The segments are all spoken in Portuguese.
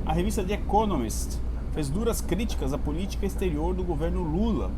A revista The Economist fez duras críticas à política exterior do governo Lula,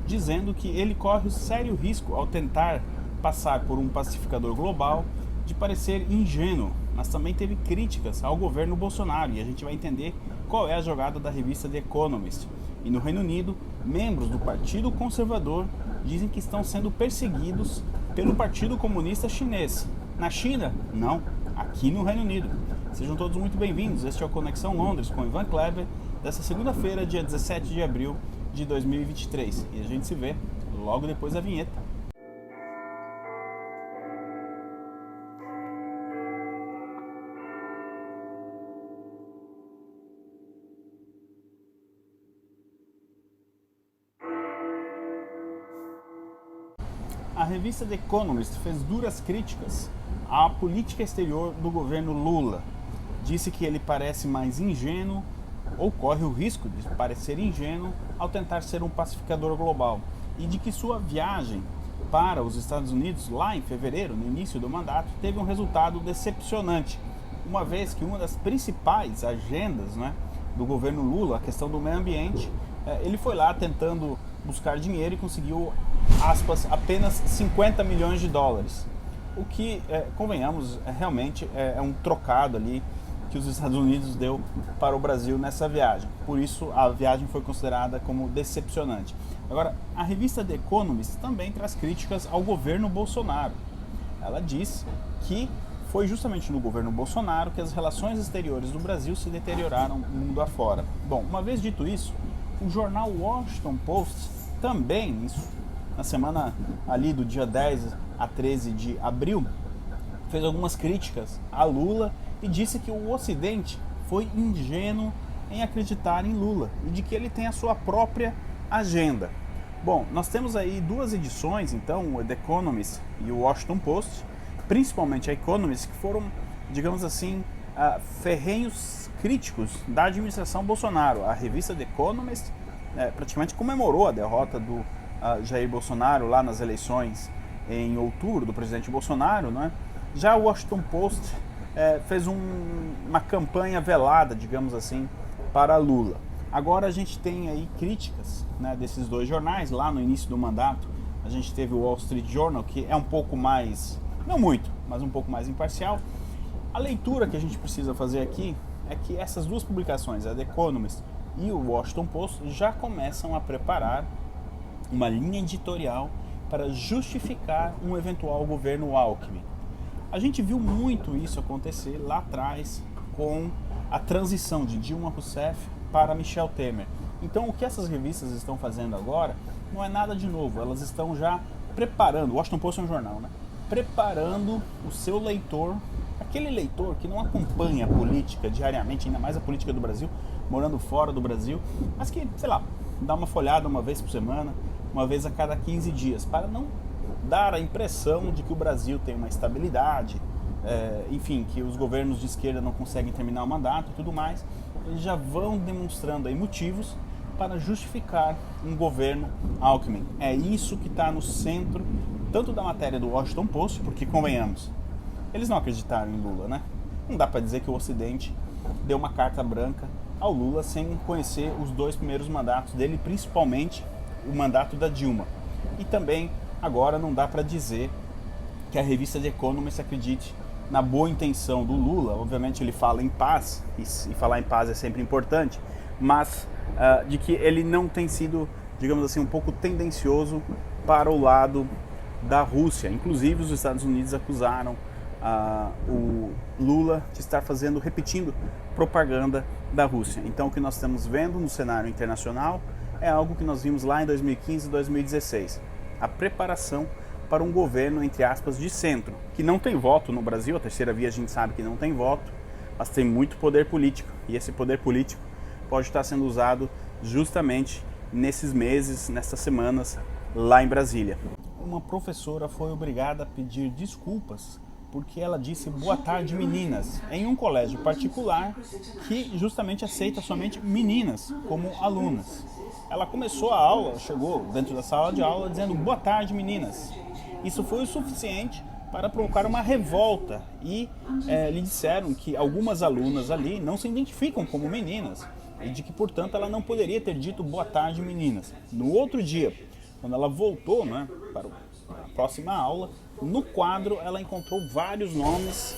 dizendo que ele corre o sério risco ao tentar passar por um pacificador global de parecer ingênuo, mas também teve críticas ao governo Bolsonaro, e a gente vai entender qual é a jogada da revista The Economist. E no Reino Unido, membros do Partido Conservador dizem que estão sendo perseguidos pelo Partido Comunista Chinês. Na China? Não, aqui no Reino Unido. Sejam todos muito bem-vindos, este é o Conexão Londres com Ivan Kleber, dessa segunda-feira, dia 17 de abril de 2023. E a gente se vê logo depois da vinheta. A revista The Economist fez duras críticas à política exterior do governo Lula. Disse que ele parece mais ingênuo, ou corre o risco de parecer ingênuo, ao tentar ser um pacificador global, e de que sua viagem para os Estados Unidos, lá em fevereiro, no início do mandato, teve um resultado decepcionante, uma vez que uma das principais agendas, do governo Lula, a questão do meio ambiente, ele foi lá tentando buscar dinheiro e conseguiu, aspas, apenas 50 milhões de dólares. O que, convenhamos, realmente é um trocado ali que os Estados Unidos deu para o Brasil nessa viagem. Por isso, a viagem foi considerada como decepcionante. Agora, a revista The Economist também traz críticas ao governo Bolsonaro. Ela diz que foi justamente no governo Bolsonaro que as relações exteriores do Brasil se deterioraram mundo afora. Bom, uma vez dito isso, o jornal Washington Post também, na semana ali do dia 10 a 13 de abril, fez algumas críticas a Lula e disse que o Ocidente foi ingênuo em acreditar em Lula e de que ele tem a sua própria agenda. Bom, nós temos aí duas edições, então, o The Economist e o Washington Post, principalmente a Economist, que foram, digamos assim, ferrenhos críticos da administração Bolsonaro. A revista The Economist praticamente comemorou a derrota do Jair Bolsonaro lá nas eleições em outubro, do presidente Bolsonaro, Já o Washington Post fez uma campanha velada, digamos assim, para Lula. Agora a gente tem aí críticas desses dois jornais. Lá no início do mandato a gente teve o Wall Street Journal, que é um pouco mais, não muito, mas um pouco mais imparcial. A leitura que a gente precisa fazer aqui é que essas duas publicações, a The Economist e o Washington Post, já começam a preparar uma linha editorial para justificar um eventual governo Alckmin. A gente viu muito isso acontecer lá atrás com a transição de Dilma Rousseff para Michel Temer. Então o que essas revistas estão fazendo agora não é nada de novo, elas estão já preparando, o Washington Post é um jornal, preparando o seu leitor, aquele leitor que não acompanha a política diariamente, ainda mais a política do Brasil, morando fora do Brasil, mas que, sei lá, dá uma folhada uma vez por semana, uma vez a cada 15 dias, para não dar a impressão de que o Brasil tem uma estabilidade, enfim, que os governos de esquerda não conseguem terminar o mandato e tudo mais. Eles já vão demonstrando aí motivos para justificar um governo Alckmin. É isso que está no centro tanto da matéria do Washington Post, porque, convenhamos, eles não acreditaram em Lula, Não dá para dizer que o Ocidente deu uma carta branca ao Lula sem conhecer os dois primeiros mandatos dele, principalmente o mandato da Dilma. E também, agora, não dá para dizer que a revista The Economist acredite na boa intenção do Lula. Obviamente ele fala em paz, e falar em paz é sempre importante, mas de que ele não tem sido, digamos assim, um pouco tendencioso para o lado da Rússia. Inclusive os Estados Unidos acusaram o Lula de estar repetindo propaganda da Rússia. Então o que nós estamos vendo no cenário internacional é algo que nós vimos lá em 2015 e 2016. A preparação para um governo, entre aspas, de centro, que não tem voto no Brasil. A terceira via a gente sabe que não tem voto, mas tem muito poder político. E esse poder político pode estar sendo usado justamente nesses meses, nessas semanas, lá em Brasília. Uma professora foi obrigada a pedir desculpas porque ela disse boa tarde meninas em um colégio particular que justamente aceita somente meninas como alunas. Ela começou a aula, chegou dentro da sala de aula dizendo boa tarde meninas. Isso foi o suficiente para provocar uma revolta e lhe disseram que algumas alunas ali não se identificam como meninas e de que, portanto, ela não poderia ter dito boa tarde, meninas. No outro dia, quando ela voltou, né, para a próxima aula, no quadro ela encontrou vários nomes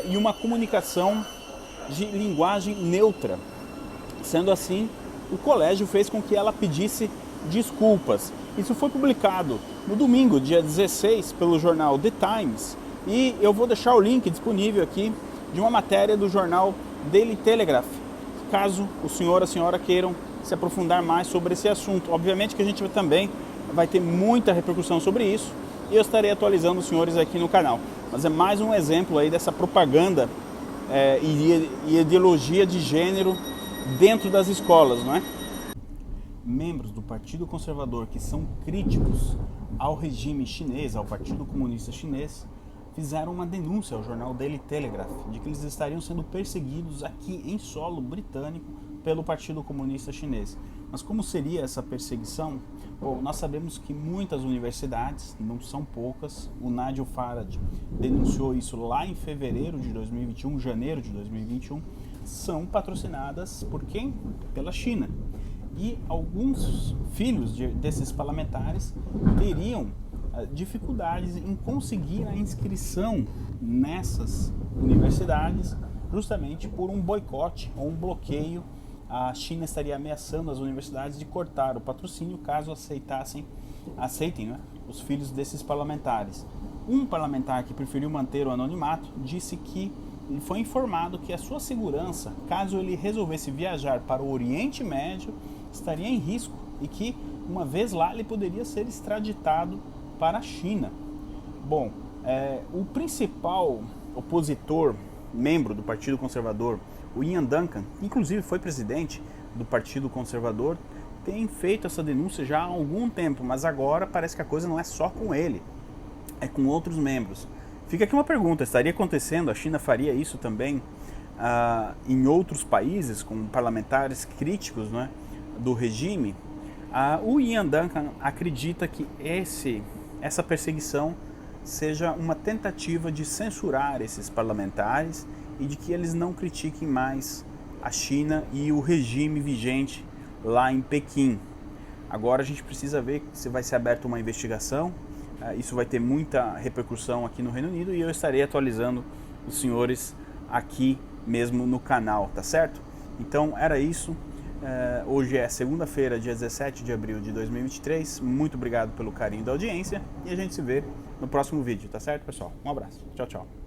e uma comunicação de linguagem neutra. Sendo assim, o colégio fez com que ela pedisse desculpas. Isso foi publicado no domingo, dia 16, pelo jornal The Times, e eu vou deixar o link disponível aqui de uma matéria do jornal Daily Telegraph, caso o senhor e a senhora queiram se aprofundar mais sobre esse assunto. Obviamente que a gente também vai ter muita repercussão sobre isso e eu estarei atualizando os senhores aqui no canal. Mas é mais um exemplo aí dessa propaganda e ideologia de gênero dentro das escolas, não é? Membros do Partido Conservador que são críticos ao regime chinês, ao Partido Comunista Chinês, fizeram uma denúncia ao jornal Daily Telegraph de que eles estariam sendo perseguidos aqui em solo britânico pelo Partido Comunista Chinês. Mas como seria essa perseguição? Bom, nós sabemos que muitas universidades, não são poucas, o Nigel Farage denunciou isso lá em fevereiro de 2021, janeiro de 2021, são patrocinadas por quem? Pela China. E alguns filhos desses parlamentares teriam dificuldades em conseguir a inscrição nessas universidades justamente por um boicote ou um bloqueio. A China estaria ameaçando as universidades de cortar o patrocínio caso aceitem, né, os filhos desses parlamentares. Um parlamentar que preferiu manter o anonimato disse que ele foi informado que a sua segurança, caso ele resolvesse viajar para o Oriente Médio, estaria em risco e que, uma vez lá, ele poderia ser extraditado para a China. Bom, o principal opositor, membro do Partido Conservador, o Ian Duncan, que inclusive foi presidente do Partido Conservador, tem feito essa denúncia já há algum tempo, mas agora parece que a coisa não é só com ele, é com outros membros. Fica aqui uma pergunta, estaria acontecendo, a China faria isso também em outros países, com parlamentares críticos, né, do regime? O Ian Duncan acredita que essa perseguição seja uma tentativa de censurar esses parlamentares e de que eles não critiquem mais a China e o regime vigente lá em Pequim. Agora a gente precisa ver se vai ser aberta uma investigação, isso vai ter muita repercussão aqui no Reino Unido e eu estarei atualizando os senhores aqui mesmo no canal, tá certo? Então era isso, hoje é segunda-feira, dia 17 de abril de 2023, muito obrigado pelo carinho da audiência e a gente se vê no próximo vídeo, tá certo, pessoal? Um abraço, tchau, tchau.